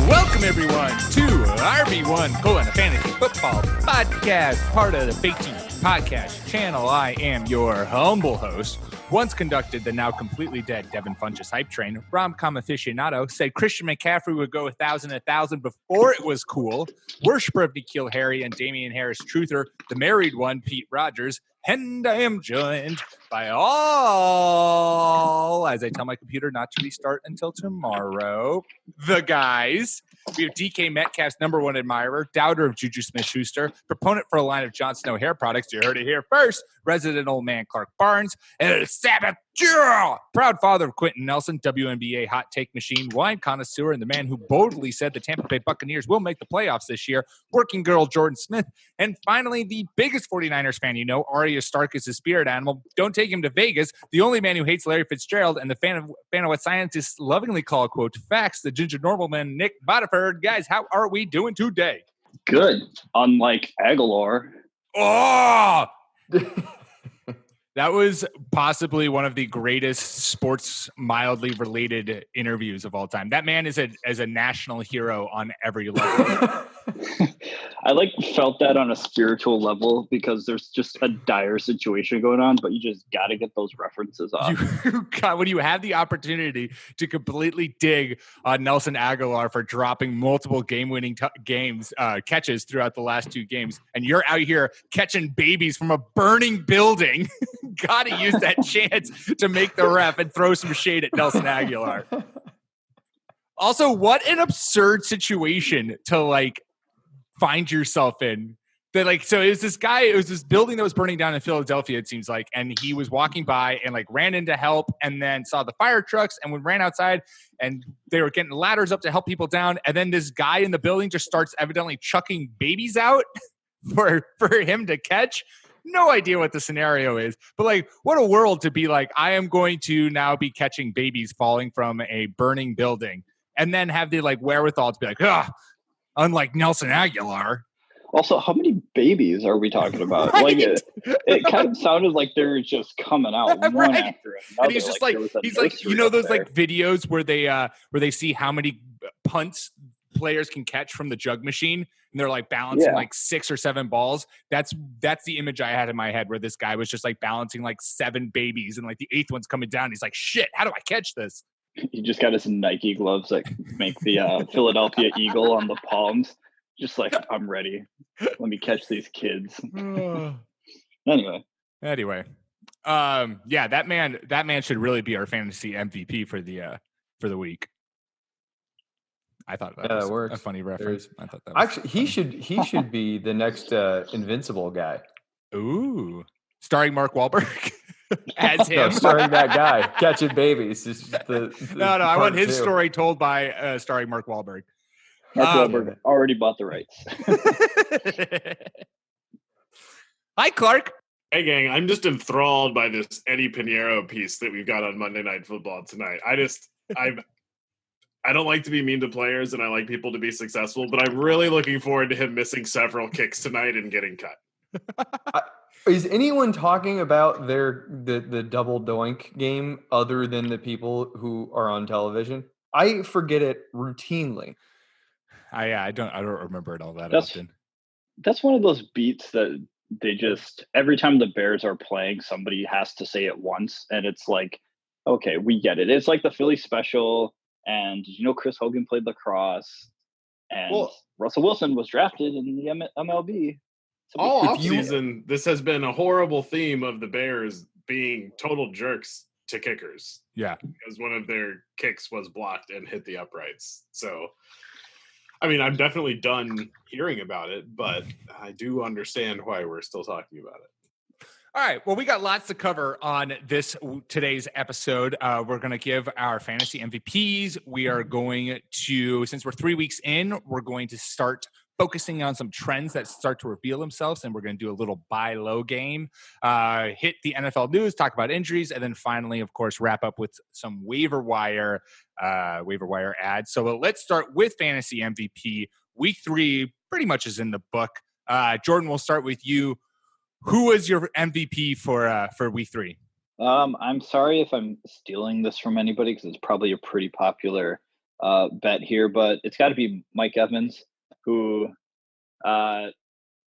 Welcome, everyone, to RB1 a Fantasy Football Podcast, part of the Big Team Podcast channel. I am your humble host, once conducted the now completely dead Devin Funchess hype train. Rom-com aficionado said Christian McCaffrey would go 1,000 before it was cool. Worshiper of N'Keal Harry and Damian Harris truther, the married one, Pete Rogers. And I am joined by all, as I tell my computer not to restart until tomorrow, the guys. We have DK Metcalf's number one admirer, doubter of Juju Smith-Schuster, proponent for a line of Jon Snow hair products. You heard it here first. Resident old man Clark Barnes, and Sabbath, proud father of Quentin Nelson, WNBA hot take machine, wine connoisseur, and the man who boldly said the Tampa Bay Buccaneers will make the playoffs this year, working girl Jordan Smith, and finally the biggest 49ers fan you know, Arya Stark is his spirit animal. Don't take him to Vegas. The only man who hates Larry Fitzgerald, and the fan of what scientists lovingly call, quote, facts, the ginger normal man Nick Bodiford. Guys, how are we doing today? Good, unlike Agholor. Oh! That was possibly one of the greatest sports mildly related interviews of all time. That man is a national hero on every level. I felt that on a spiritual level because there's just a dire situation going on, but you just got to get those references off. When you have the opportunity to completely dig on Nelson Agholor for dropping multiple game-winning catches throughout the last two games, and you're out here catching babies from a burning building, got to use that chance to make the ref and throw some shade at Nelson Agholor. Also, what an absurd situation to find yourself in. That so it was this building that was burning down in Philadelphia, it seems like, and he was walking by and ran in to help, and then saw the fire trucks and ran outside, and they were getting ladders up to help people down, and then this guy in the building just starts evidently chucking babies out for him to catch. No idea what the scenario is, but what a world to be I am going to now be catching babies falling from a burning building, and then have the wherewithal to be unlike Nelson Agholor. Also, how many babies are we talking about? Right? It kind of sounded like they're just coming out one right. after another. And he's just he's those videos where they see how many punts players can catch from the jug machine, and they're balancing 6 or 7 balls. That's the image I had in my head, where this guy was just balancing 7 babies, and the 8th one's coming down. He's like, shit, how do I catch this? He just got his Nike gloves that make the Philadelphia Eagle on the palms. Just I'm ready. Let me catch these kids. Anyway. Yeah, that man should really be our fantasy MVP for the week. I thought that was a funny reference. I thought that was actually he should be the next Invincible guy. Ooh, starring Mark Wahlberg as him. No, starring that guy catching babies. No, I want his story told by starring Mark Wahlberg. Mark Wahlberg already bought the rights. Hi, Clark. Hey, gang. I'm just enthralled by this Eddie Pinheiro piece that we've got on Monday Night Football tonight. I don't like to be mean to players, and I like people to be successful, but I'm really looking forward to him missing several kicks tonight and getting cut. Is anyone talking about the double doink game other than the people who are on television? I forget it routinely. I don't remember it all that often. That's one of those beats that they just, every time the Bears are playing, somebody has to say it once, and it's okay, we get it. It's the Philly special. And Chris Hogan played lacrosse, and Russell Wilson was drafted in the MLB. All offseason, this has been a horrible theme of the Bears being total jerks to kickers. Yeah. Because one of their kicks was blocked and hit the uprights. So, I'm definitely done hearing about it, but I do understand why we're still talking about it. All right. Well, we got lots to cover on today's episode. We're going to give our fantasy MVPs. We are going to, since we're 3 weeks in, we're going to start focusing on some trends that start to reveal themselves, and we're going to do a little buy low game, hit the NFL news, talk about injuries, and then finally, of course, wrap up with some waiver wire ads. So let's start with fantasy MVP. Week 3 pretty much is in the book. Jordan, we'll start with you. Who was your MVP for week 3? I'm sorry if I'm stealing this from anybody because it's probably a pretty popular bet here, but it's got to be Mike Evans, who,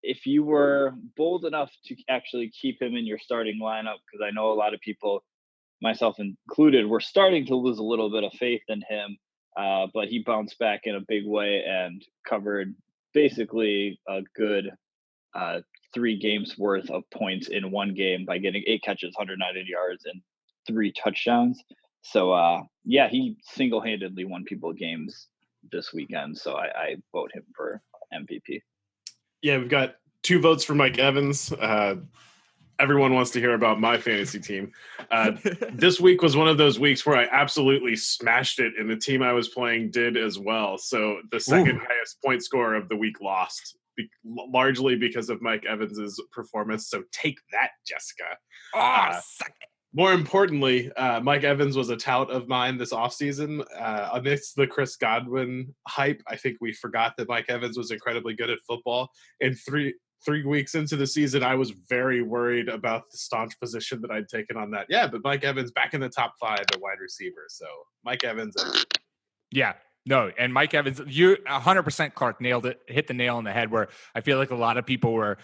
if you were bold enough to actually keep him in your starting lineup, because I know a lot of people, myself included, were starting to lose a little bit of faith in him, but he bounced back in a big way and covered basically a good 3 games worth of points in one game by getting 8 catches, 190 yards, and 3 touchdowns. So, he single-handedly won people games this weekend. So I vote him for MVP. Yeah, we've got 2 votes for Mike Evans. Everyone wants to hear about my fantasy team. This week was one of those weeks where I absolutely smashed it, and the team I was playing did as well. So the second highest point scorer of the week lost, largely because of Mike Evans's performance. So take that, Jessica. Suck it. More importantly, Mike Evans was a tout of mine this offseason. Amidst the Chris Godwin hype, I think we forgot that Mike Evans was incredibly good at football. And three weeks into the season, I was very worried about the staunch position that I'd taken on that. Yeah, but Mike Evans back in the top 5 at wide receiver. So Mike Evans. Yeah. No, and Mike Evans, you 100%, Clark, nailed it, hit the nail on the head, where I feel like a lot of people were,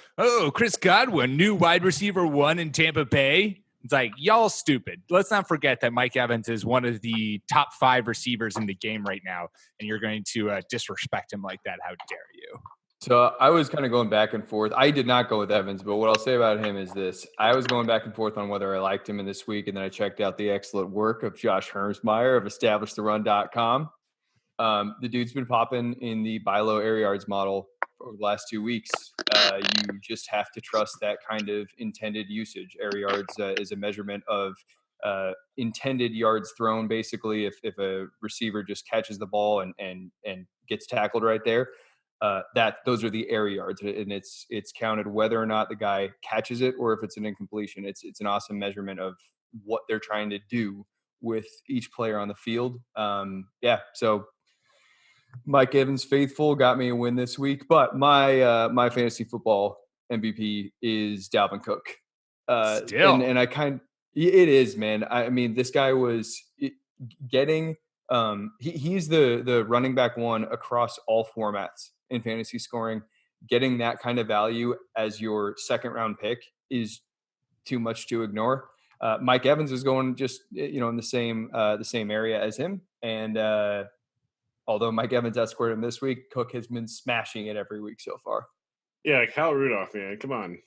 Chris Godwin, new wide receiver 1 in Tampa Bay. It's like, y'all stupid. Let's not forget that Mike Evans is one of the top 5 receivers in the game right now, and you're going to disrespect him like that. How dare you? So I was kind of going back and forth. I did not go with Evans, but what I'll say about him is this. I was going back and forth on whether I liked him in this week, and then I checked out the excellent work of Josh Hermsmeyer of EstablishTheRun.com. The dude's been popping in the buy low air yards model over the last 2 weeks. You just have to trust that kind of intended usage. Air yards is a measurement of intended yards thrown. Basically, if a receiver just catches the ball and gets tackled right there, those are the air yards, and it's counted whether or not the guy catches it or if it's an incompletion. It's an awesome measurement of what they're trying to do with each player on the field. So Mike Evans faithful got me a win this week, but my fantasy football MVP is Dalvin Cook. Still, and it is, man. I mean, this guy was getting he's the running back 1 across all formats in fantasy scoring. Getting that kind of value as your second round pick is too much to ignore. Mike Evans is going just in the same area as him, and although Mike Evans outscored him this week, Cook has been smashing it every week so far. Yeah, Kyle Rudolph, man, come on.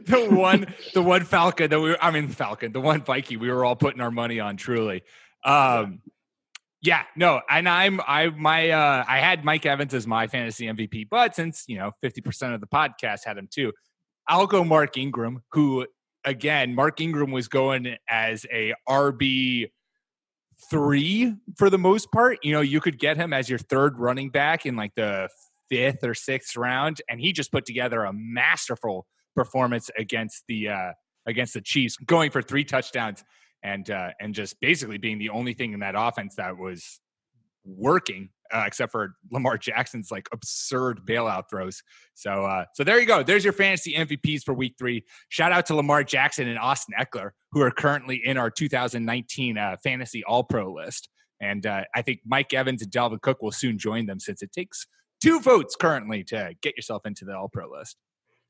the one Falcon that the one Viking we were all putting our money on, truly. I had Mike Evans as my fantasy MVP, but since 50% of the podcast had him too, I'll go Mark Ingram, who again, Mark Ingram was going as a RB3 for the most part. You could get him as your 3rd running back in like the 5th or 6th round, and he just put together a masterful performance against the Chiefs, going for 3 touchdowns and just basically being the only thing in that offense that was working, except for Lamar Jackson's like absurd bailout throws. So there you go. There's your fantasy MVPs for week 3. Shout out to Lamar Jackson and Austin Eckler, who are currently in our 2019 fantasy all-pro list. And I think Mike Evans and Dalvin Cook will soon join them, since it takes 2 votes currently to get yourself into the all-pro list.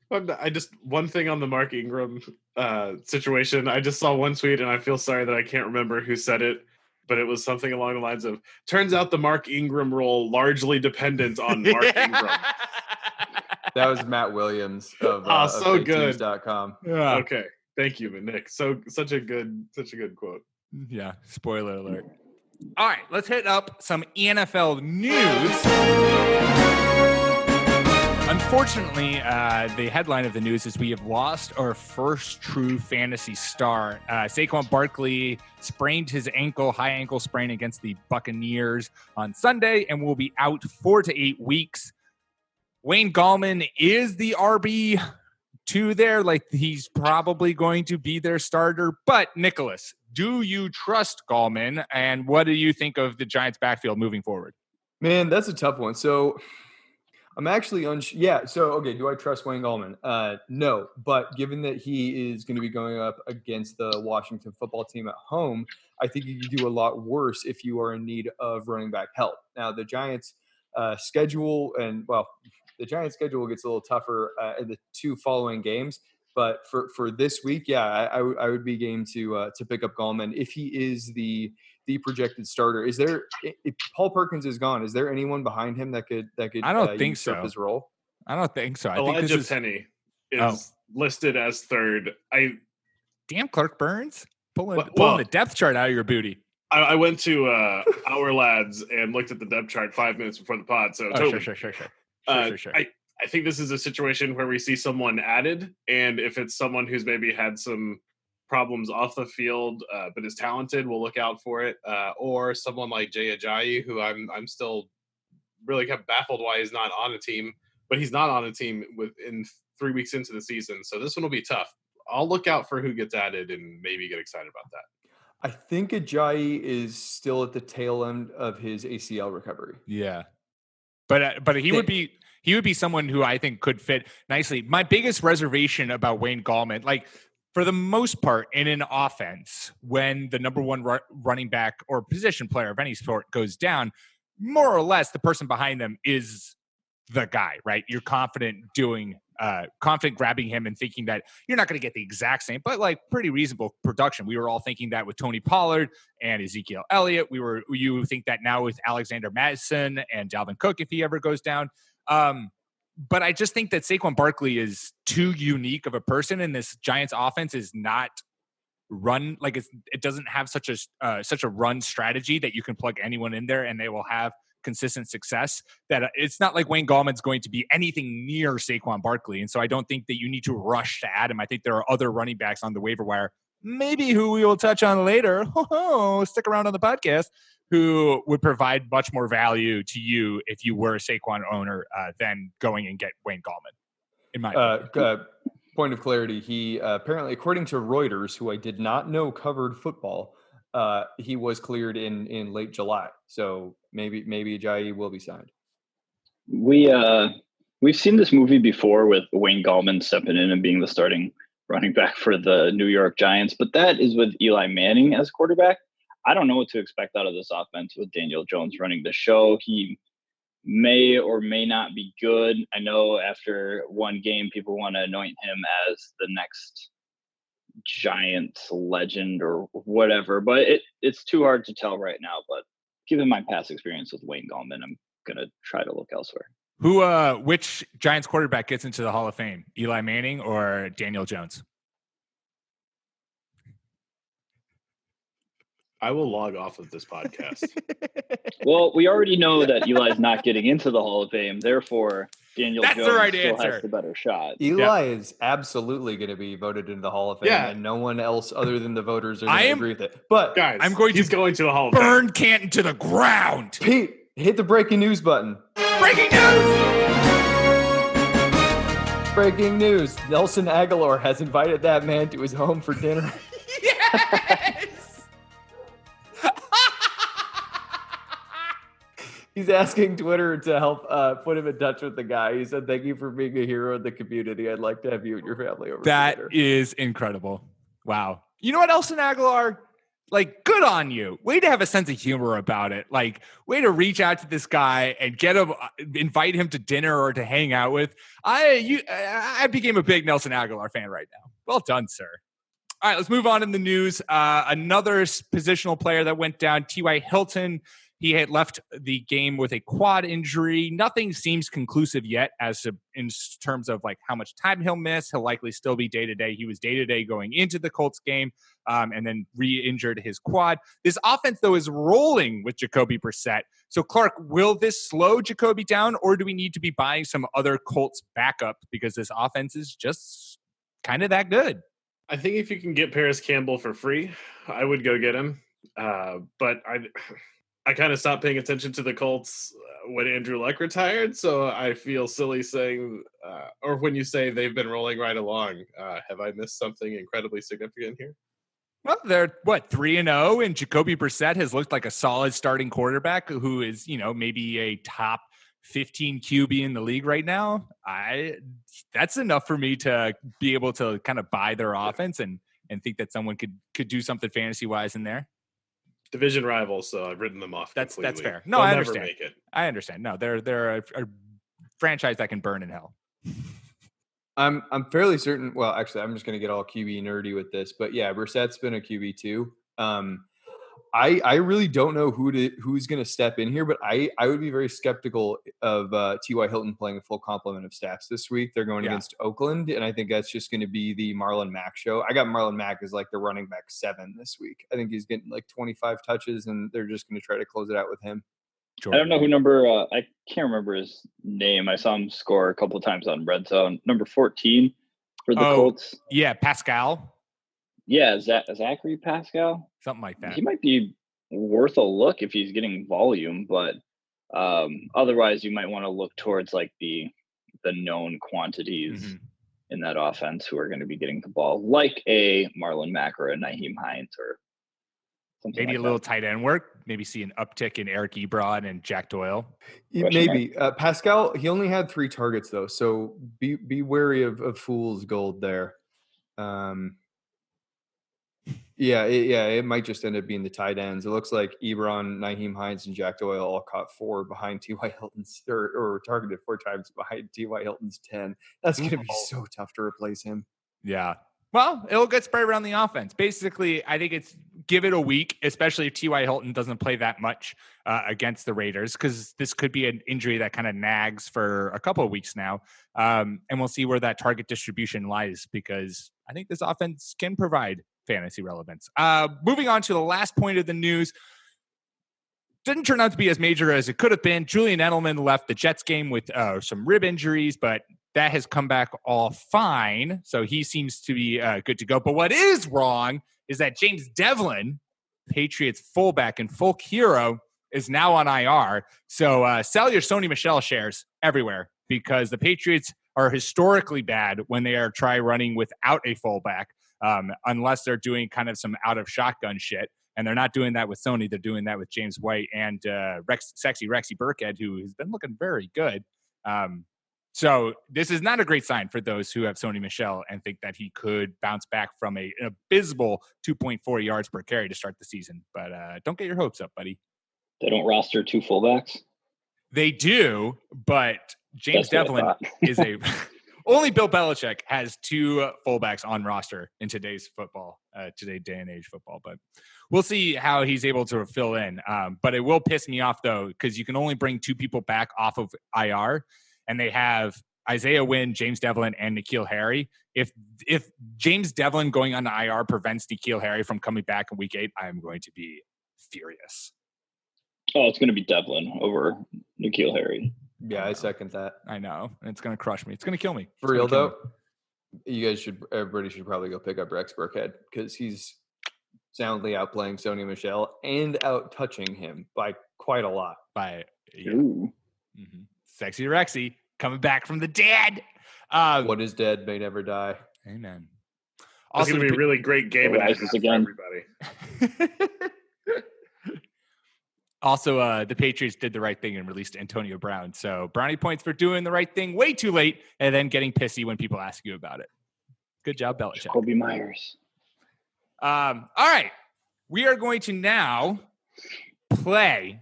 One thing on the Mark Ingram situation. I just saw one tweet, and I feel sorry that I can't remember who said it, but it was something along the lines of, turns out the Mark Ingram role largely dependent on Mark Ingram. That was Matt Williams of so good. FakeTeams.com. Yeah. Okay. Thank you, Nick. Such a good quote. Yeah. Spoiler alert. All right, let's hit up some NFL news. Unfortunately, the headline of the news is we have lost our first true fantasy star. Saquon Barkley sprained his high ankle sprain against the Buccaneers on Sunday, and will be out 4 to 8 weeks. Wayne Gallman is the RB2 there. Like, he's probably going to be their starter. But, Nicholas, do you trust Gallman? And what do you think of the Giants' backfield moving forward? Man, that's a tough one. So I'm actually yeah. So, okay. Do I trust Wayne Gallman? No, but given that he is going to be going up against the Washington football team at home, I think you could do a lot worse if you are in need of running back help. Now, the Giants' schedule, the Giants' schedule gets a little tougher in the 2 following games. But for this week, yeah, I would be game to pick up Gallman if he is the projected starter. Is there, if Paul Perkins is gone, is there anyone behind him that could I don't think usurp so. his role? I don't think so. I Elijah think this is Penny is listed as third. damn Clark Burns pulling Well, the depth chart out of your booty. I went to Our Lads and looked at the depth chart 5 minutes before the pod. So totally. Sure. I think this is a situation where we see someone added, and if it's someone who's maybe had some problems off the field but is talented, we'll look out for it. Or someone like Jay Ajayi, who I'm still really kind of baffled why he's not on a team, but he's not on a team in 3 weeks into the season. So this one will be tough. I'll look out for who gets added and maybe get excited about that. I think Ajayi is still at the tail end of his ACL recovery. Yeah, but he would be someone who I think could fit nicely. My biggest reservation about Wayne Gallman, like for the most part in an offense, when the number one running back or position player of any sport goes down, more or less the person behind them is the guy, right? You're confident grabbing him and thinking that you're not going to get the exact same, but like pretty reasonable production. We were all thinking that with Tony Pollard and Ezekiel Elliott. You think that now with Alexander Madison and Dalvin Cook if he ever goes down. But I just think that Saquon Barkley is too unique of a person, and this Giants offense is not run like it doesn't have such a run strategy that you can plug anyone in there and they will have consistent success. That it's not like Wayne Gallman's going to be anything near Saquon Barkley, and so I don't think that you need to rush to add him. I think there are other running backs on the waiver wire, maybe who we will touch on later. Stick around on the podcast, who would provide much more value to you if you were a Saquon owner than going and get Wayne Gallman. In my opinion. Point of clarity, he apparently, according to Reuters, who I did not know covered football, he was cleared in late July. So maybe Ajayi will be signed. We've seen this movie before with Wayne Gallman stepping in and being the starting running back for the New York Giants, but that is with Eli Manning as quarterback. I don't know what to expect out of this offense with Daniel Jones running the show. He may or may not be good. I know after one game, people want to anoint him as the next Giants legend or whatever, but it's too hard to tell right now. But given my past experience with Wayne Gallman, I'm going to try to look elsewhere. Which Giants quarterback gets into the Hall of Fame? Eli Manning or Daniel Jones? I will log off of this podcast. Well, we already know that Eli's not getting into the Hall of Fame. Therefore, Daniel Jones still has the better shot. Eli is absolutely going to be voted into the Hall of Fame, and no one else other than the voters are going to agree with it. But guys, he's going to the Hall of Fame. Burn Canton to the ground. Pete, hit the breaking news button. Breaking news! Breaking news. Nelson Agholor has invited that man to his home for dinner. Yes! He's asking Twitter to help put him in touch with the guy. He said, "Thank you for being a hero in the community. I'd like to have you and your family over." That is incredible. Wow. You know what, Nelson Agholor? Like, good on you. Way to have a sense of humor about it. Like, way to reach out to this guy and get him, invite him to dinner or to hang out with. I became a big Nelson Agholor fan right now. Well done, sir. All right, let's move on in the news. Another positional player that went down, T.Y. Hilton. He had left the game with a quad injury. Nothing seems conclusive yet in terms of like how much time he'll miss. He'll likely still be day-to-day. He was day-to-day going into the Colts game and then re-injured his quad. This offense, though, is rolling with Jacoby Brissett. So, Clark, will this slow Jacoby down, or do we need to be buying some other Colts backup because this offense is just kind of that good? I think if you can get Paris Campbell for free, I would go get him. But I kind of stopped paying attention to the Colts when Andrew Luck retired, so I feel silly saying, or when you say they've been rolling right along, have I missed something incredibly significant here? Well, they're 3-0, and Jacoby Brissett has looked like a solid starting quarterback who is, maybe a top 15 QB in the league right now. That's enough for me to be able to kind of buy their offense and think that someone could do something fantasy wise in there. Division rivals, so I've written them off. That's completely. fair. No, They'll I never understand. make it. I understand. No, they're a franchise that can burn in hell. I'm fairly certain. Well, actually, I'm just going to get all QB nerdy with this, but yeah, Brissett's been a QB too. I really don't know who's going to step in here, but I would be very skeptical of T.Y. Hilton playing a full complement of stats this week. They're going against Oakland, and I think that's just going to be the Marlon Mack show. I got Marlon Mack as like the running back 7 this week. I think he's getting like 25 touches, and they're just going to try to close it out with him. I don't know who number. I can't remember his name. I saw him score a couple of times on Red Zone. Number 14 for the Colts. Yeah, Pascal. Yeah, Zachary Pascal, something like that. He might be worth a look if he's getting volume, but otherwise, you might want to look towards like the known quantities in that offense who are going to be getting the ball, like a Marlon Mack or a Nyheim Hines or something. Maybe like a little that. tight end work. Maybe see an uptick in Eric Ebron and Jack Doyle. Maybe Pascal. He only had 3 targets though, so be wary of fool's gold there. It might just end up being the tight ends. It looks like Ebron, Nyheim Hines, and Jack Doyle all caught 4 behind T.Y. Hilton's, or targeted 4 times behind T.Y. Hilton's 10. That's going to be so tough to replace him. Yeah. Well, it'll get spread around the offense. Basically, I think it's give it a week, especially if T.Y. Hilton doesn't play that much against the Raiders, because this could be an injury that kind of nags for a couple of weeks now. And we'll see where that target distribution lies, because I think this offense can provide fantasy relevance. Moving on to the last point of the news. Didn't turn out to be as major as it could have been. Julian Edelman left the Jets game with some rib injuries, but that has come back all fine. So he seems to be good to go. But what is wrong is that James Devlin, Patriots fullback and folk hero, is now on IR. So sell your Sony Michel shares everywhere, because the Patriots are historically bad when they are running without a fullback. Unless they're doing kind of some out of shotgun shit. And they're not doing that with Sony. They're doing that with James White and sexy Rexy Burkhead, who has been looking very good. So this is not a great sign for those who have Sony Michel and think that he could bounce back from an abysmal 2.4 yards per carry to start the season. But don't get your hopes up, buddy. They don't roster 2 fullbacks? They do, but James Devlin is a... Only Bill Belichick has 2 fullbacks on roster in today's football, day and age football. But we'll see how he's able to fill in. But it will piss me off, though, because you can only bring 2 people back off of IR, and they have Isaiah Wynn, James Devlin, and N'Keal Harry. If James Devlin going on IR prevents N'Keal Harry from coming back in Week 8, I'm going to be furious. Oh, it's going to be Devlin over N'Keal Harry. Yeah, I second that. I know. It's going to crush me. It's going to kill me. For real, though, everybody should probably go pick up Rex Burkhead, because he's soundly outplaying Sony Michel and out-touching him by quite a lot. Sexy Rexy coming back from the dead. What is dead may never die. Amen. It's going to be a really great game of again for everybody. Also, the Patriots did the right thing and released Antonio Brown. So brownie points for doing the right thing way too late and then getting pissy when people ask you about it. Good job, Belichick. Kobe Myers. All right. We are going to now play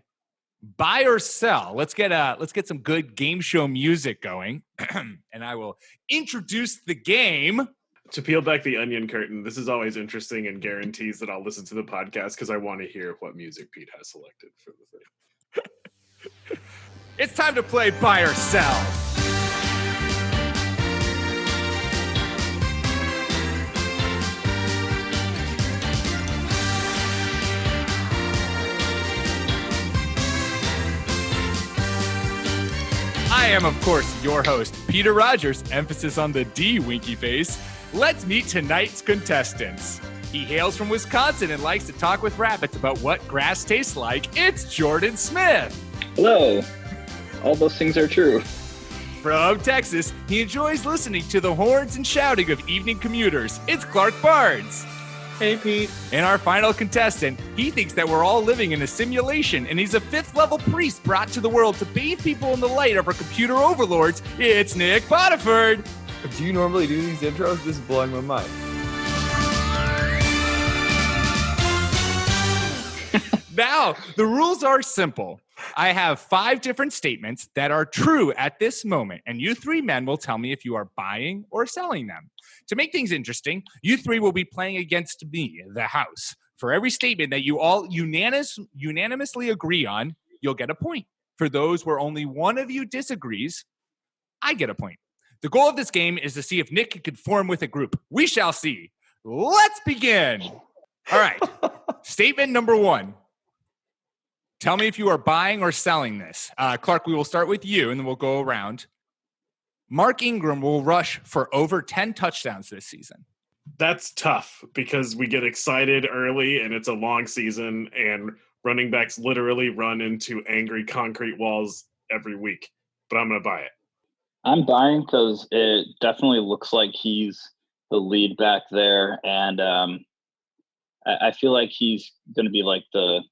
buy or sell. Let's get some good game show music going. And I will introduce the game. To peel back the onion curtain, this is always interesting and guarantees that I'll listen to the podcast because I want to hear what music Pete has selected for the thing. It's time to play buy or sell. I am, of course, your host, Peter Rogers, emphasis on the D, winky face. Let's meet tonight's contestants. He hails from Wisconsin and likes to talk with rabbits about what grass tastes like. It's Jordan Smith. Hello. All those things are true. From Texas, he enjoys listening to the horns and shouting of evening commuters. It's Clark Barnes. Hey, Pete. And our final contestant, he thinks that we're all living in a simulation, and he's a 5th-level priest brought to the world to bathe people in the light of our computer overlords. It's Nick Potterford. Do you normally do these intros? This is blowing my mind. Now, the rules are simple. I have 5 different statements that are true at this moment, and you 3 men will tell me if you are buying or selling them. To make things interesting, you 3 will be playing against me, the house. For every statement that you all unanimously agree on, you'll get a point. For those where only one of you disagrees, I get a point. The goal of this game is to see if Nick can conform with a group. We shall see. Let's begin. All right. Statement number 1. Tell me if you are buying or selling this. Clark, we will start with you, and then we'll go around. Mark Ingram will rush for over 10 touchdowns this season. That's tough because we get excited early and it's a long season and running backs literally run into angry concrete walls every week. But I'm going to buy it. I'm buying because it definitely looks like he's the lead back there. And I feel like he's going to be like the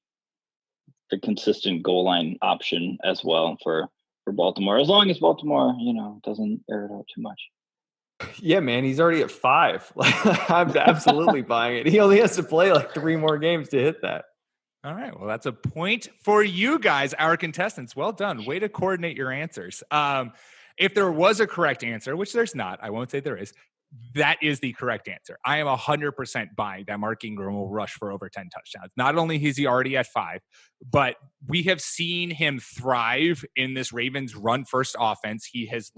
consistent goal line option as well for Baltimore, as long as Baltimore, doesn't air it out too much. Yeah, man, he's already at 5. I'm absolutely buying it. He only has to play like 3 more games to hit that. All right. Well, that's a point for you guys, our contestants. Well done. Way to coordinate your answers. If there was a correct answer, which there's not, I won't say there is, that is the correct answer. I am 100% buying that Mark Ingram will rush for over 10 touchdowns. Not only is he already at 5, but we have seen him thrive in this Ravens run-first offense. He has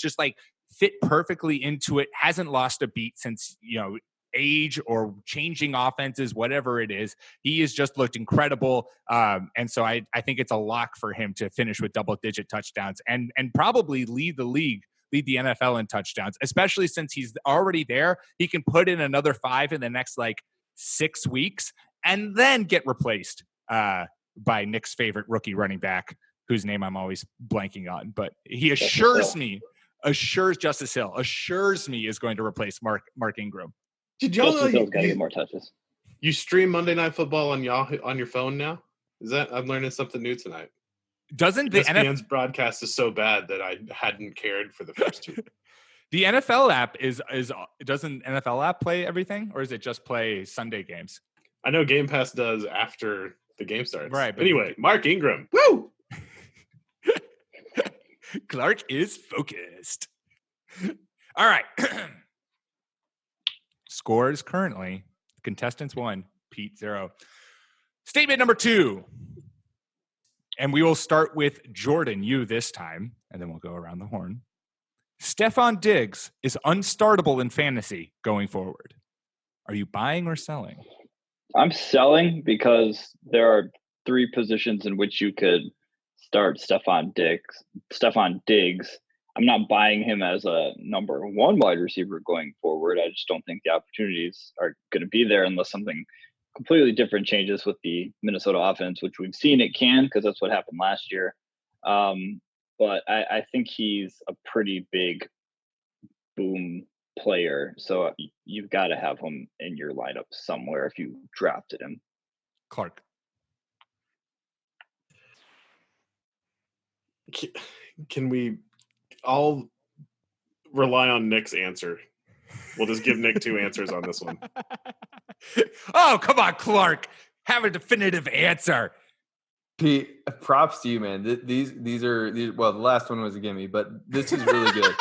just like fit perfectly into it, hasn't lost a beat since, age or changing offenses, whatever it is. He has just looked incredible. And so I think it's a lock for him to finish with double-digit touchdowns and probably lead the NFL in touchdowns, especially since he's already there. He can put in another 5 in the next 6 weeks and then get replaced by Nick's favorite rookie running back, whose name I'm always blanking on. But he assures me is going to replace Mark Ingram. Did y'all know got to get more touches? You stream Monday Night Football on Yahoo on your phone now? I'm learning something new tonight. Doesn't the ESPN's broadcast is so bad that I hadn't cared for the first 2. The NFL app doesn't NFL app play everything, or is it just play Sunday games? I know Game Pass does after the game starts. Right. But anyway, Mark Ingram. Woo! Clark is focused. All right. Scores currently. Contestants 1, Pete 0. Statement number 2. And we will start with Jordan, you this time, and then we'll go around the horn. Stephon Diggs is unstartable in fantasy going forward. Are you buying or selling? I'm selling because there are 3 positions in which you could start Stephon Diggs. I'm not buying him as a number 1 wide receiver going forward. I just don't think the opportunities are going to be there unless something completely different changes with the Minnesota offense, which we've seen it can, because that's what happened last year. But I think he's a pretty big boom player. So you've got to have him in your lineup somewhere if you drafted him. Clark. Can we all rely on Nick's answer? We'll just give Nick 2 answers on this one. Oh, come on, Clark. Have a definitive answer. Pete, props to you, man. These are well, the last one was a gimme, but this is really good.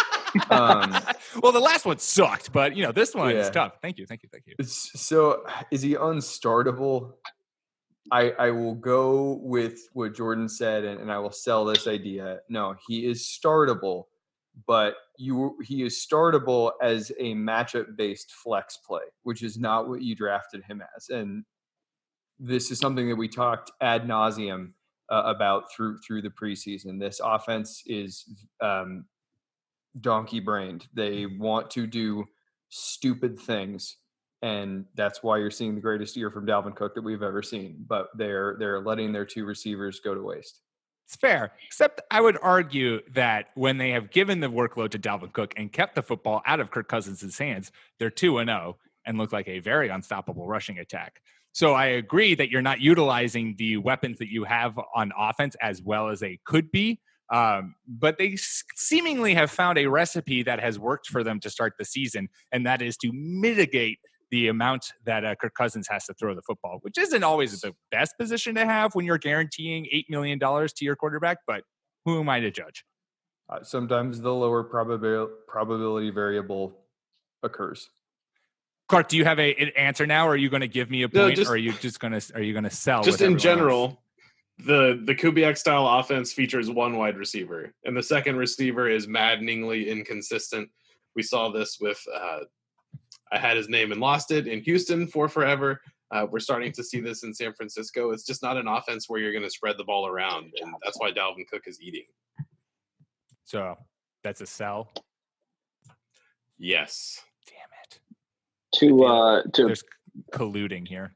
Well, the last one sucked, but this one is tough. Thank you. So, is he unstartable? I will go with what Jordan said, and I will sell this idea. No, he is startable, but he is startable as a matchup-based flex play, which is not what you drafted him as. And this is something that we talked ad nauseum about through the preseason. This offense is donkey-brained. They want to do stupid things, and that's why you're seeing the greatest year from Dalvin Cook that we've ever seen. But they're letting their 2 receivers go to waste. It's fair, except I would argue that when they have given the workload to Dalvin Cook and kept the football out of Kirk Cousins' hands, they're 2-0. and look like a very unstoppable rushing attack. So I agree that you're not utilizing the weapons that you have on offense as well as they could be. But they seemingly have found a recipe that has worked for them to start the season, and that is to mitigate the amount that Kirk Cousins has to throw the football, which isn't always the best position to have when you're guaranteeing $8 million to your quarterback, but who am I to judge? Sometimes the lower probability variable occurs. Clark, do you have an answer now, or are you going to give me a point, or are you going to sell? Just in general, the Kubiak style offense features one wide receiver, and the second receiver is maddeningly inconsistent. We saw this with I had his name and lost it in Houston for forever. We're starting to see this in San Francisco. It's just not an offense where you're going to spread the ball around, and that's why Dalvin Cook is eating. So that's a sell. Yes. Damn it. There's colluding here.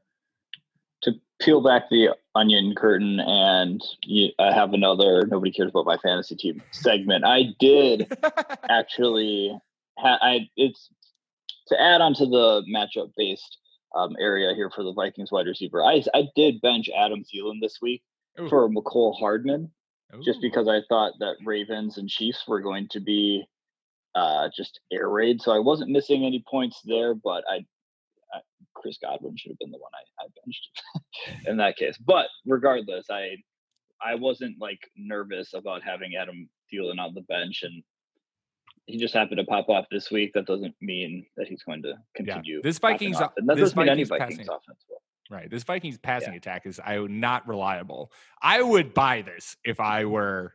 To peel back the onion curtain and I have another nobody cares about my fantasy team segment. I did actually it's to add on to the matchup based area here for the Vikings wide receiver. I did bench Adam Thielen this week for McCole Hardman, just because I thought that Ravens and Chiefs were going to be just air raid. So I wasn't missing any points there, but Chris Godwin should have been the one I benched in that case. But regardless, I wasn't like nervous about having Adam Thielen on the bench, and he just happened to pop off this week. That doesn't mean that he's going to continue. This Vikings, and that doesn't mean any Vikings offense will. Right. This Vikings passing attack is not reliable. I would buy this if I were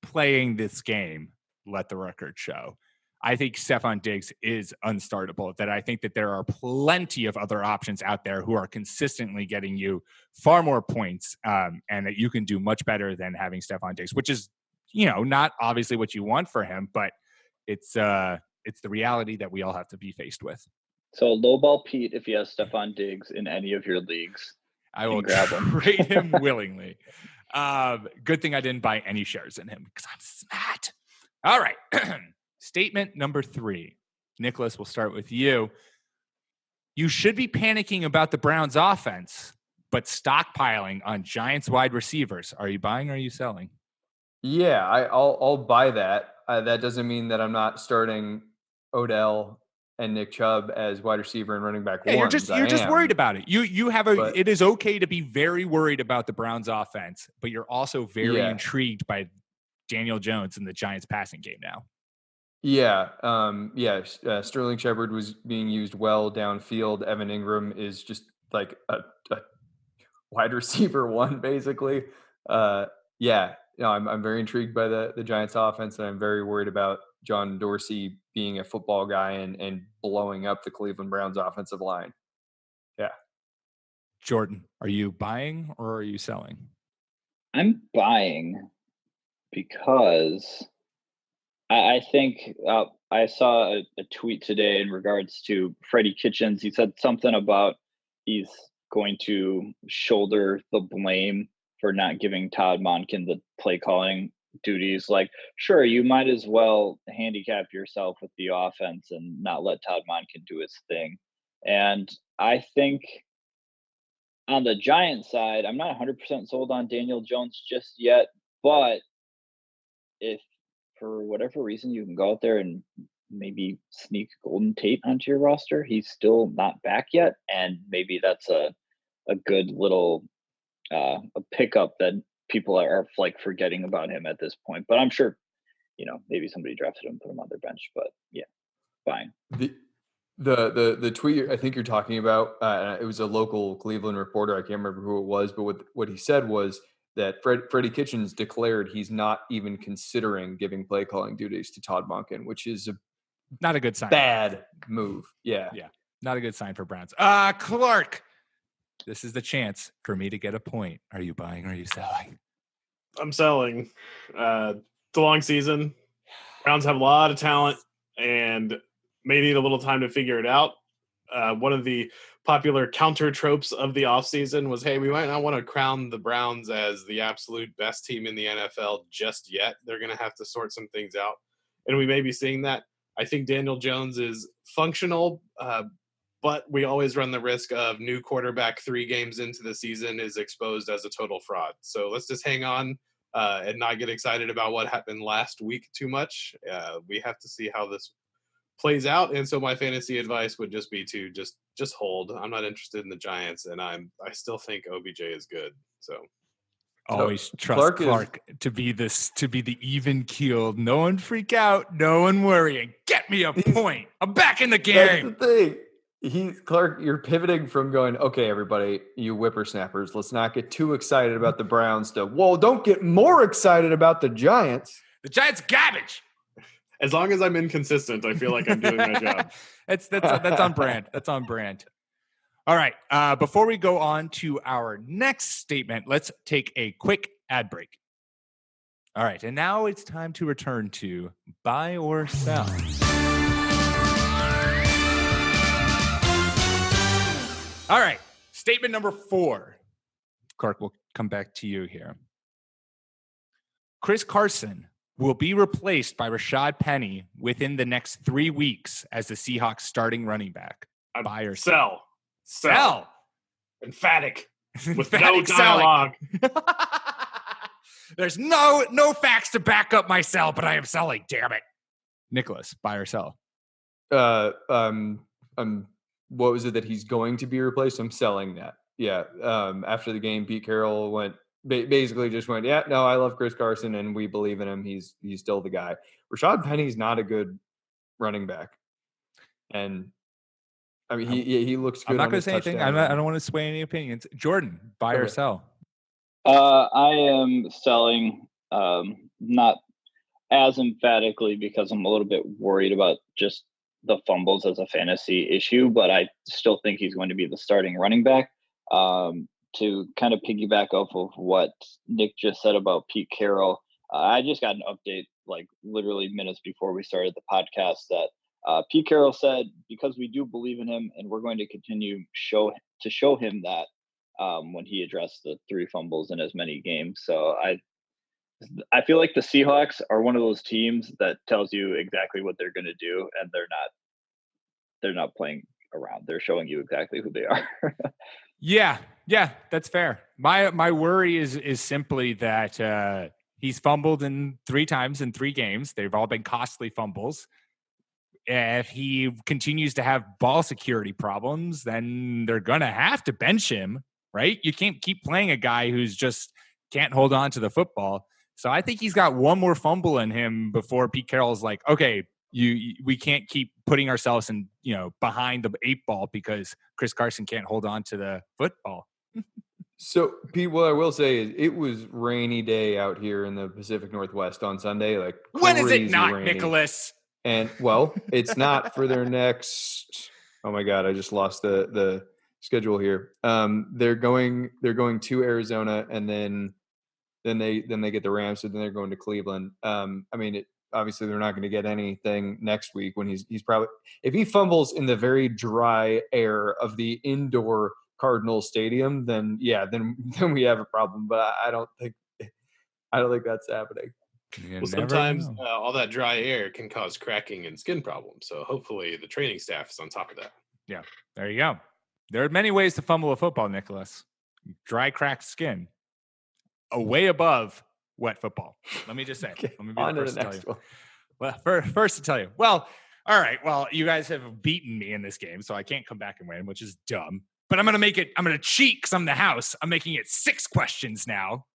playing this game. Let the record show. I think Stephon Diggs is unstartable. That I think that there are plenty of other options out there who are consistently getting you far more points, and that you can do much better than having Stephon Diggs, which is, not obviously what you want for him, but it's the reality that we all have to be faced with. So lowball Pete, if he has Stephon Diggs in any of your leagues, I will trade him willingly. Good thing I didn't buy any shares in him because I'm smart. All right. Statement number 3. Nicholas, we'll start with you. You should be panicking about the Browns offense, but stockpiling on Giants wide receivers. Are you buying or are you selling? Yeah, I'll buy that. That doesn't mean that I'm not starting Odell and Nick Chubb as wide receiver and running back. You're just worried about it. It is okay to be very worried about the Browns offense, but you're also very intrigued by Daniel Jones in the Giants passing game now. Yeah. Sterling Shepard was being used well downfield. Evan Ingram is just like a wide receiver one, basically. I'm very intrigued by the Giants offense, and I'm very worried about John Dorsey being a football guy and blowing up the Cleveland Browns offensive line. Yeah. Jordan, are you buying or are you selling? I'm buying because I think I saw a tweet today in regards to Freddie Kitchens. He said something about he's going to shoulder the blame for not giving Todd Monken the play calling duties. Like, sure, you might as well handicap yourself with the offense and not let Todd Monken do his thing. And I think on the Giants side, I'm not 100% sold on Daniel Jones just yet, but if for whatever reason you can go out there and maybe sneak Golden Tate onto your roster, he's still not back yet, and maybe that's a good little a pickup that people are like forgetting about him at this point. But I'm sure, maybe somebody drafted him, put him on their bench. But yeah, fine. The tweet I think you're talking about, it was a local Cleveland reporter. I can't remember who it was, but what he said was that Freddie Kitchens declared he's not even considering giving play calling duties to Todd Monken, which is not a good sign. Bad move. Yeah. Not a good sign for Browns. Clark, this is the chance for me to get a point. Are you buying or are you selling? I'm selling. It's a long season. Browns have a lot of talent and may need a little time to figure it out. One of the popular counter tropes of the offseason was, hey, we might not want to crown the Browns as the absolute best team in the NFL just yet. They're going to have to sort some things out. And we may be seeing that. I think Daniel Jones is functional, but we always run the risk of new quarterback 3 games into the season is exposed as a total fraud. So let's just hang on and not get excited about what happened last week too much. We have to see how this plays out, and so my fantasy advice would just be to just hold. I'm not interested in the Giants, and I still think OBJ is good. So always trust Clark to be the even keeled. No one freak out. No one worry. And get me a point. I'm back in the game. That's the thing. Clark, you're pivoting from going, okay, everybody, you whippersnappers, let's not get too excited about the Browns stuff. Whoa, don't get more excited about the Giants. The Giants garbage. As long as I'm inconsistent, I feel like I'm doing my job. That's on brand. That's on brand. All right. Before we go on to our next statement, let's take a quick ad break. All right. And now it's time to return to buy or sell. All right. Statement number 4. Clark, we'll come back to you here. Chris Carson will be replaced by Rashad Penny within the next 3 weeks as the Seahawks starting running back. Buy or sell? Sell. Emphatic. With Emphatic no dialogue. There's no facts to back up my sell, but I am selling. Damn it. Nicholas, buy or sell? What was it that he's going to be replaced? I'm selling that. Yeah. After the game, Pete Carroll basically just went, yeah, no, I love Chris Carson and we believe in him. He's still the guy. Rashad Penny's not a good running back. And I mean, he looks good. I'm not going to say anything. I don't want to sway any opinions. Jordan, buy or sell? I am selling, not as emphatically because I'm a little bit worried about just the fumbles as a fantasy issue, but I still think he's going to be the starting running back. To kind of piggyback off of what Nick just said about Pete Carroll, I just got an update like literally minutes before we started the podcast that Pete Carroll said, because we do believe in him and we're going to continue to show him that when he addressed the 3 fumbles in as many games. So I feel like the Seahawks are one of those teams that tells you exactly what they're going to do, and they're not playing around. They're showing you exactly who they are. Yeah, that's fair. My worry is simply that he's fumbled in 3 times in 3 games. They've all been costly fumbles. If he continues to have ball security problems, then they're going to have to bench him, right? You can't keep playing a guy who's just can't hold on to the football. So I think he's got one more fumble in him before Pete Carroll's like, okay, we can't keep putting ourselves in, behind the 8 ball because Chris Carson can't hold on to the football. So, Pete, what I will say is it was rainy day out here in the Pacific Northwest on Sunday. Like, when is it not, rainy. Nicholas? And well, it's not for their next. Oh my God, I just lost the schedule here. They're going to Arizona, and then they get the Rams, so then they're going to Cleveland. Obviously they're not going to get anything next week when he's probably, if he fumbles in the very dry air of the indoor Cardinals stadium, then we have a problem. But I don't think that's happening. Well, sometimes all that dry air can cause cracking and skin problems. So hopefully the training staff is on top of that. Yeah, there you go. There are many ways to fumble a football, Nicholas. Dry, cracked skin. Way above wet football. Let me just say. Okay, let me be on the to first the to tell next you. one. Well, first to tell you. Well, all right. Well, you guys have beaten me in this game, so I can't come back and win, which is dumb. But I'm going to cheat because I'm the house. I'm making it 6 questions now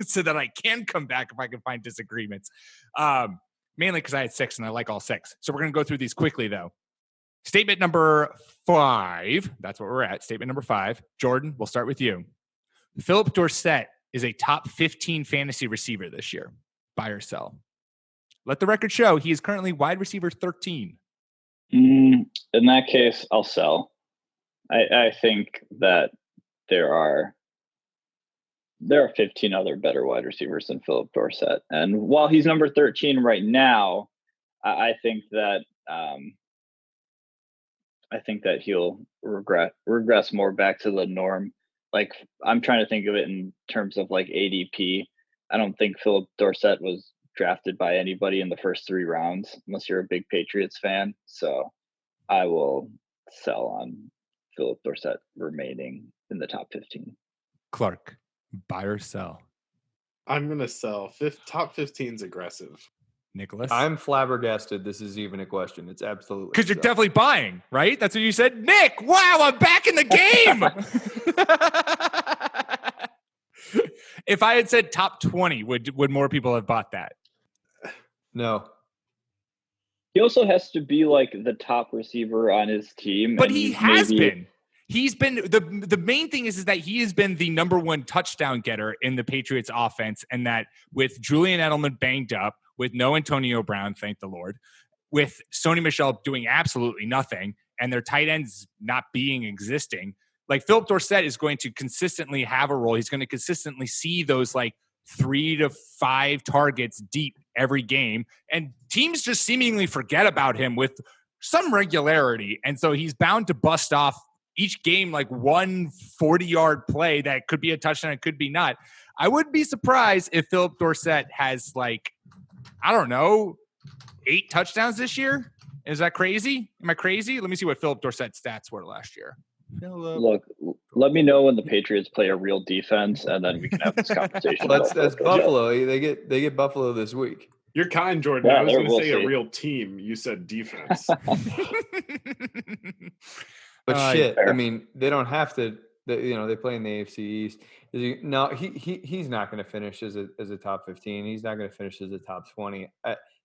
so that I can come back if I can find disagreements. Mainly because I had 6 and I like all 6. So we're going to go through these quickly, though. Statement number 5. That's what we're at. Statement number 5. Jordan, we'll start with you. Philip Dorsett is a top 15 fantasy receiver this year. Buy or sell? Let the record show he is currently wide receiver 13. In that case, I'll sell. I think that there are 15 other better wide receivers than Philip Dorsett. And while he's number 13 right now, I think that he'll regress more back to the norm. Like, I'm trying to think of it in terms of like ADP. I don't think Philip Dorsett was drafted by anybody in the first 3 rounds, unless you're a big Patriots fan. So I will sell on Philip Dorsett remaining in the top 15. Clark, buy or sell? I'm gonna sell. Top 15 is aggressive. Nicholas? I'm flabbergasted. This is even a question. It's absolutely Because you're so. definitely buying, right? That's what you said. Nick, wow, I'm back in the game. If I had said top 20, would more people have bought that? No. He also has to be like the top receiver on his team. But and he he's has maybe, been. He's been the main thing is that he has been the number one touchdown getter in the Patriots offense, and that with Julian Edelman banged up, with no Antonio Brown, thank the Lord, with Sony Michel doing absolutely nothing, and their tight ends not being existing, like Philip Dorsett is going to consistently have a role. He's going to consistently see those like 3 to 5 targets deep every game, and teams just seemingly forget about him with some regularity, and so he's bound to bust off each game like one 40-yard play that could be a touchdown, it could be not. I wouldn't be surprised if Philip Dorsett has like, I don't know, 8 touchdowns this year. Is that crazy? Am I crazy? Let me see what Philip Dorsett's stats were last year. Look, let me know when the Patriots play a real defense, and then we can have this conversation. Well, that's Buffalo. They get Buffalo this week. You're kind, Jordan. Yeah, I was going to we'll say see. a real team. You said defense. But shit, fair. I mean, they don't have to. They play in the AFC East. No, he's not going to finish as a top 15. He's not going to finish as a top 20.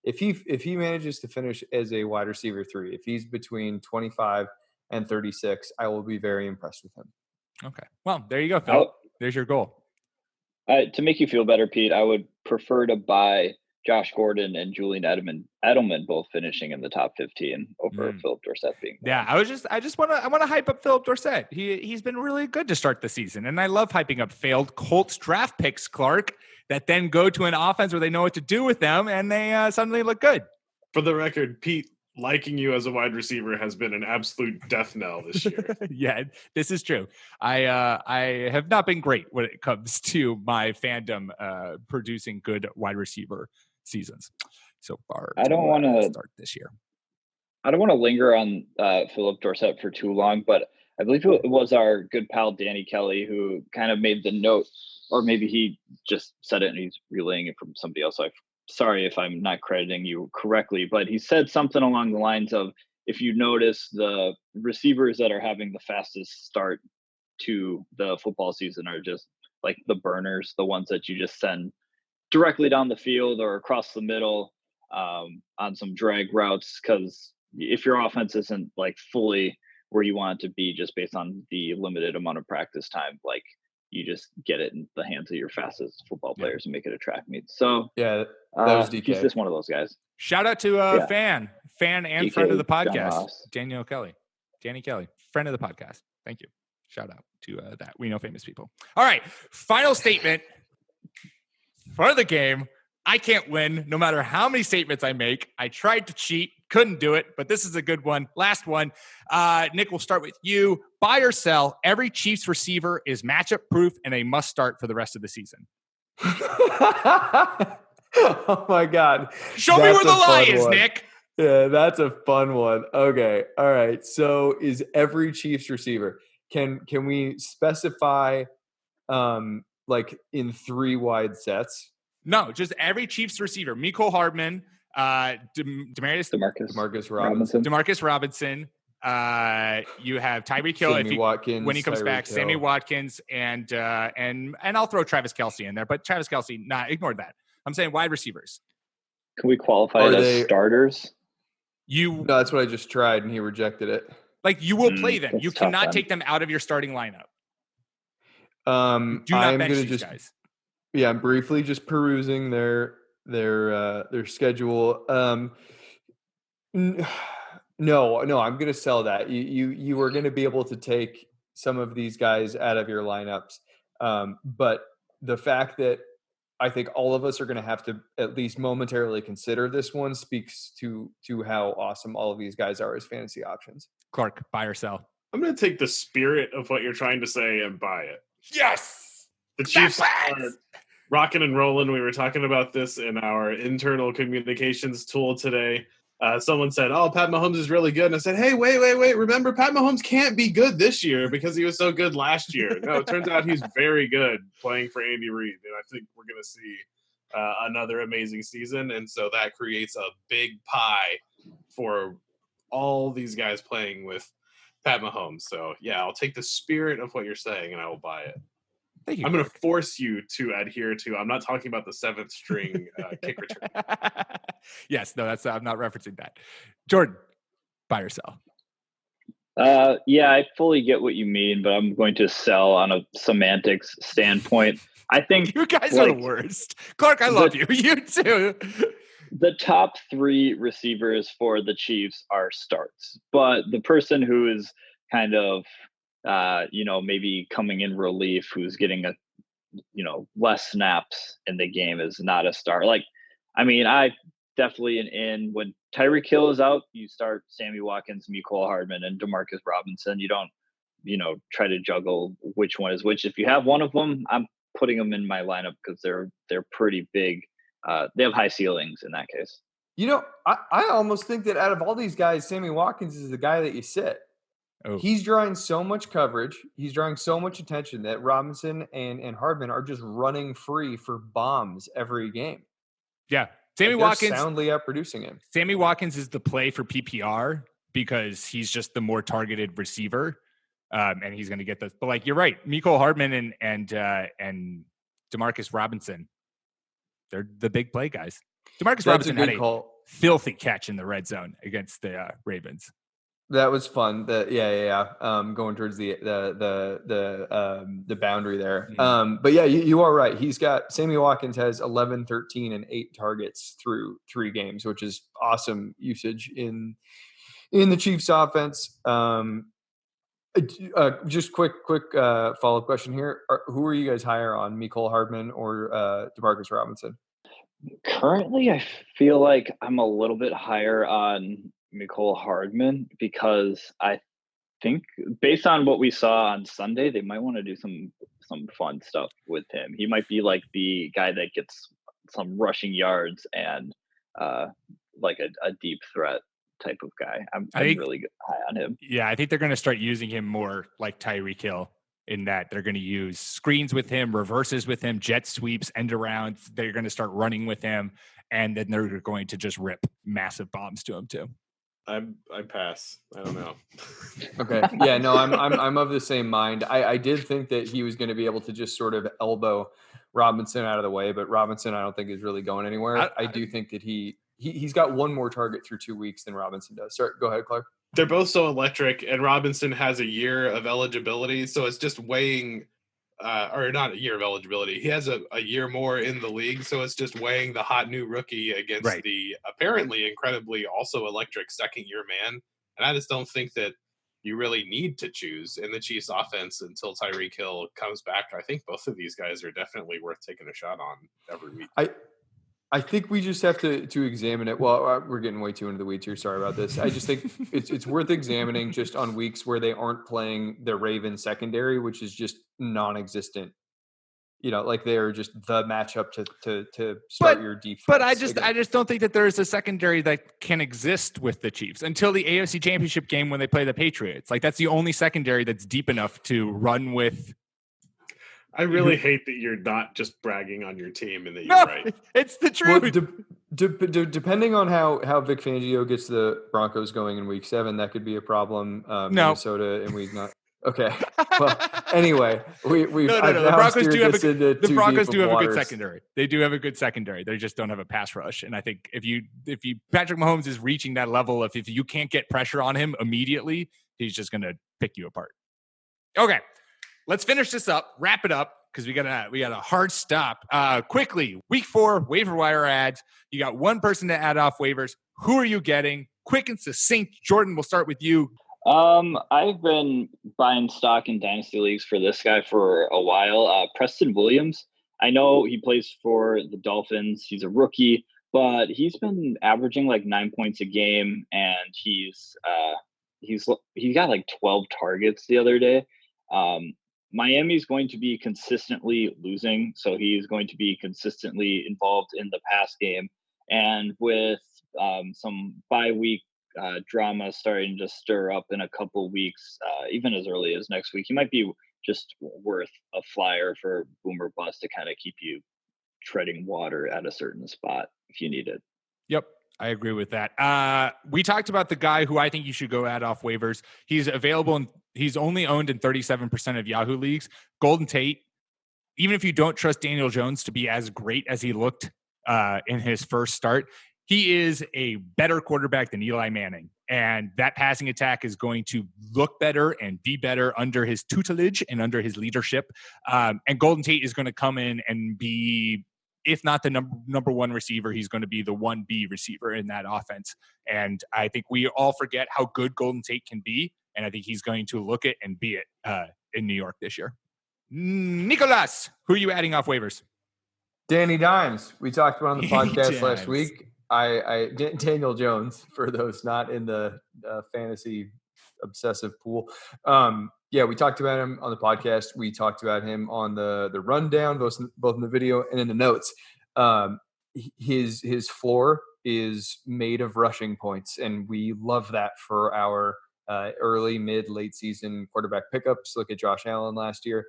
If he manages to finish as a wide receiver 3, if he's between 25 and 36, I will be very impressed with him. Okay. Well, there you go, Phil. There's your goal. To make you feel better, Pete, I would prefer to buy Josh Gordon and Julian Edelman both finishing in the top 15 over Philip Dorsett being. Yeah, I want to hype up Philip Dorsett. He's been really good to start the season, and I love hyping up failed Colts draft picks, Clark, that then go to an offense where they know what to do with them, and they suddenly look good. For the record, Pete, liking you as a wide receiver has been an absolute death knell this year. Yeah, this is true. I have not been great when it comes to my fandom producing good wide receiver seasons so far. I don't want to start this year. I don't want to linger on Philip Dorsett for too long, but I believe it was our good pal Danny Kelly who kind of made the note, or maybe he just said it and he's relaying it from somebody else. So sorry if I'm not crediting you correctly, but he said something along the lines of, if you notice, the receivers that are having the fastest start to the football season are just like the burners, the ones that you just send directly down the field or across the middle on some drag routes. Because if your offense isn't like fully where you want it to be just based on the limited amount of practice time, like you just get it in the hands of your fastest football players and make it a track meet. So yeah, that was DK. He's just one of those guys. Shout out to fan and DK, friend of the podcast, Danny Kelly, friend of the podcast. Thank you. Shout out to that. We know famous people. All right. Final statement for the game. I can't win no matter how many statements I make. I tried to cheat, couldn't do it, but this is a good one. Last one. Nick, we'll start with you. Buy or sell, every Chiefs receiver is matchup proof and they must start for the rest of the season. Oh my God. Show me where the lie is, Nick. Yeah, that's a fun one. Okay. All right. So is every Chiefs receiver, can we specify like in 3 wide sets? No, just every Chiefs receiver. Mecole Hardman, Demarcus Robinson. You have Tyreek Hill when he comes back. Sammy Watkins and I'll throw Travis Kelce in there, but Travis Kelce, ignore that. I'm saying wide receivers. Can we qualify it as starters? No, that's what I just tried and he rejected it. Like you will play them. You cannot take them out of your starting lineup. Do not bench these guys. Yeah, I'm briefly just perusing their schedule. No, I'm going to sell that. You are going to be able to take some of these guys out of your lineups, but the fact that I think all of us are going to have to at least momentarily consider this one speaks to how awesome all of these guys are as fantasy options. Clark, buy or sell? I'm going to take the spirit of what you're trying to say and buy it. Yes! The Chiefs are rocking and rolling. We were talking about this in our internal communications tool today. someone said, "Oh, Pat Mahomes is really good," and I said, "Hey, wait! Remember, Pat Mahomes can't be good this year because he was so good last year." No, it turns out he's very good playing for Andy Reid, and I think we're going to see another amazing season, and so that creates a big pie for all these guys playing with Pat Mahomes. So yeah, I'll take the spirit of what you're saying, and I will buy it. Thank you. I'm going to force you to adhere to. I'm not talking about the 7th string kick return. Yes, no, I'm not referencing that. Jordan, buy or sell? Yeah, I fully get what you mean, but I'm going to sell on a semantics standpoint. I think you guys are the worst. Clark, I love you. You too. The top 3 receivers for the Chiefs are starts, but the person who is kind of, maybe coming in relief, who's getting less snaps in the game is not a start. I definitely when Tyreek Hill is out, you start Sammy Watkins, Mecole Hardman, and Demarcus Robinson. You don't, try to juggle which one is which. If you have one of them, I'm putting them in my lineup because they're pretty big. They have high ceilings in that case. I almost think that out of all these guys, Sammy Watkins is the guy that you sit. Oh. He's drawing so much coverage. He's drawing so much attention that Robinson and Hardman are just running free for bombs every game. Yeah. Sammy Watkins soundly outproducing him. Sammy Watkins is the play for PPR because he's just the more targeted receiver. And he's going to get those. But you're right. Mecole Hardman and Demarcus Robinson, they're the big play guys. Demarcus Robinson had a filthy catch in the red zone against the Ravens. That was fun. Going towards the boundary there. Mm-hmm. But yeah, you are right. Sammy Watkins has 11, 13, and 8 targets through 3 games, which is awesome usage in the Chiefs offense. Just quick follow-up question here. Who are you guys higher on, Mecole Hardman or Demarcus Robinson? Currently, I feel like I'm a little bit higher on Mecole Hardman because I think based on what we saw on Sunday, they might want to do some fun stuff with him. He might be like the guy that gets some rushing yards and like a deep threat type of guy. I'm really high on him. Yeah, I think they're going to start using him more like Tyreek Hill in that they're going to use screens with him, reverses with him, jet sweeps, end arounds. They're going to start running with him, and then they're going to just rip massive bombs to him too. I pass. I don't know. Okay. Yeah, no, I'm of the same mind. I did think that he was going to be able to just sort of elbow Robinson out of the way, but Robinson I don't think is really going anywhere. I do think that he's got one more target through 2 weeks than Robinson does. Sorry, go ahead, Clark. They're both so electric, and Robinson has a year of eligibility, so it's just weighing or not a year of eligibility. He has a year more in the league, so it's just weighing the hot new rookie against the apparently incredibly also electric second-year man. And I just don't think that you really need to choose in the Chiefs offense until Tyreek Hill comes back. I think both of these guys are definitely worth taking a shot on every week. I think we just have to examine it. Well, we're getting way too into the weeds here. Sorry about this. I just think it's worth examining just on weeks where they aren't playing the Ravens secondary, which is just non-existent. They're just the matchup to start your defense. But I just don't think that there's a secondary that can exist with the Chiefs until the AFC Championship game when they play the Patriots. That's the only secondary that's deep enough to run with. I really hate that you're not just bragging on your team and that you're right. It's the truth. Well, depending on how Vic Fangio gets the Broncos going in Week 7, that could be a problem. Minnesota in Week 9. Okay. Well, anyway, we no. The Broncos do have a good secondary. They do have a good secondary. They just don't have a pass rush. And I think if you Patrick Mahomes is reaching that level of if you can't get pressure on him immediately, he's just going to pick you apart. Okay. Let's finish this up, wrap it up, because we got a hard stop. Quickly, Week 4 waiver wire ads. You got one person to add off waivers. Who are you getting? Quick and succinct. Jordan, we'll start with you. I've been buying stock in dynasty leagues for this guy for a while. Preston Williams. I know he plays for the Dolphins. He's a rookie, but he's been averaging 9 points a game, and he's got 12 targets the other day. Miami's going to be consistently losing, so he's going to be consistently involved in the pass game. And with some bye week drama starting to stir up in a couple weeks, even as early as next week. He might be just worth a flyer for boom or bust to kind of keep you treading water at a certain spot if you need it. Yep. I agree with that. We talked about the guy who I think you should go add off waivers. He's available and he's only owned in 37% of Yahoo leagues. Golden Tate, even if you don't trust Daniel Jones to be as great as he looked in his first start, he is a better quarterback than Eli Manning. And that passing attack is going to look better and be better under his tutelage and under his leadership. And Golden Tate is going to come in and be, if not the number one receiver, he's going to be the 1B receiver in that offense. And I think we all forget how good Golden Tate can be. And I think he's going to look it and be it in New York this year. Nicolas, who are you adding off waivers? Danny Dimes. We talked about on the podcast last week. Daniel Jones, for those not in the fantasy obsessive pool. We talked about him on the podcast. We talked about him on the rundown, both in the video and in the notes. His floor is made of rushing points, and we love that for our early, mid, late season quarterback pickups. Look at Josh Allen last year.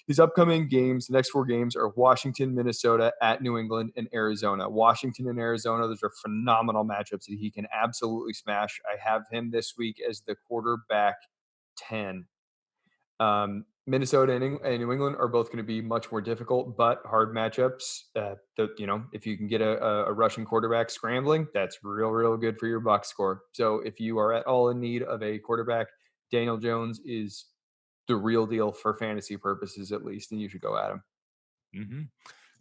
His upcoming games, the next 4 games, are Washington, Minnesota, at New England, and Arizona. Washington and Arizona, those are phenomenal matchups that he can absolutely smash. I have him this week as the quarterback 10. Minnesota and New England are both going to be much more difficult, but hard matchups. If you can get a Russian quarterback scrambling, that's real good for your box score. So if you are at all in need of a quarterback, Daniel Jones is the real deal for fantasy purposes, at least, and you should go at him. Mm-hmm.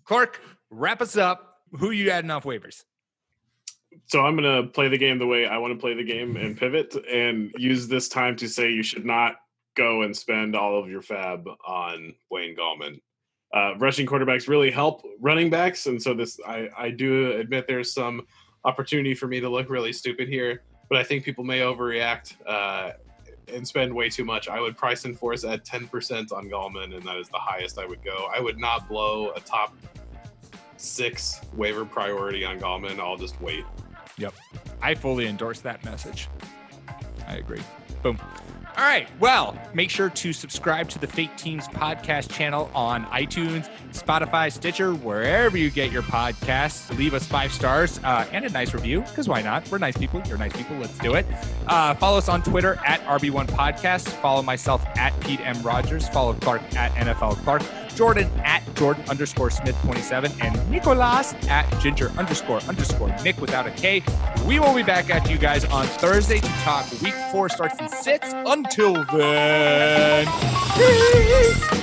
Clark, wrap us up. Who are you adding off waivers? So I'm going to play the game the way I want to play the game and pivot and use this time to say you should not go and spend all of your fab on Wayne Gallman. Rushing quarterbacks really help running backs, and so I do admit there's some opportunity for me to look really stupid here, but I think people may overreact and spend way too much. I would price and force at 10% on Gallman, and that is the highest I would go. I would not blow a top 6 waiver priority on Gallman. I'll just wait. Yep. I fully endorse that message. I agree. Boom. All right. Well, make sure to subscribe to the Fake Teams podcast channel on iTunes, Spotify, Stitcher, wherever you get your podcasts. Leave us 5 stars and a nice review, because why not? We're nice people. You're nice people. Let's do it. Follow us on Twitter at RB1 Podcast. Follow myself at Pete M. Rogers. Follow Clark at NFL Clark. Jordan at Jordan_Smith27, and Nicolas at Ginger__Nick without a K. We will be back at you guys on Thursday to talk week 4 starts and sits. Until then, peace.